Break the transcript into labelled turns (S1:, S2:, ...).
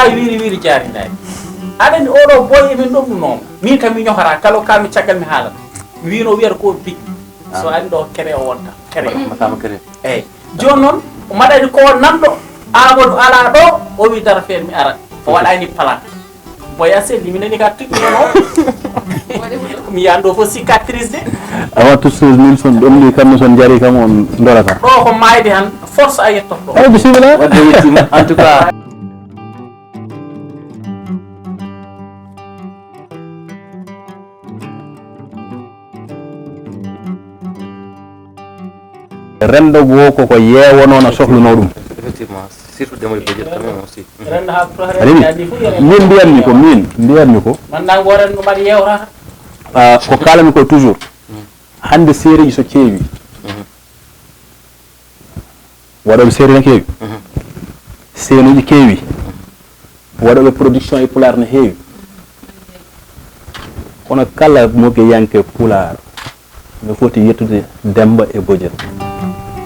S1: sa wiri jaari ndani aɗani oɗo boy emin ɗomnunoma min kam mi ñohata kala kalmi caggal mi haalata mi wino wiyata ko big so ari ɗo kere o wonta kere
S2: matama kere
S1: eyyi joni noon maɗani ko nanɗo Amadou ala ɗo o wi dara feere mi arat o waɗani plan boya selli mi nani ka tuƴƴinono mi yando fo cicatrice de
S3: avant toute chose min son ɗomli kamne son jaari kam on dorata
S1: ɗo ko mayde han force a yettoto
S3: ay bisimilla
S2: wadde yettima en tout cas
S3: rendo wo koko yeewonono sohluno ɗum
S2: effectivement surtout demoy budget quand même aussi
S1: renda ha to
S3: aɗani min mbiyatmi ko
S1: man nango ren no mbaɗi yewrata
S3: ko kalami ko toujours hande séeriji so keewi waɗoɓe séeri ne keewi seenuji keewi waɗoɓe production e pular ne heewi kono kala moge yanke pular no foti yettude Demba e Bodian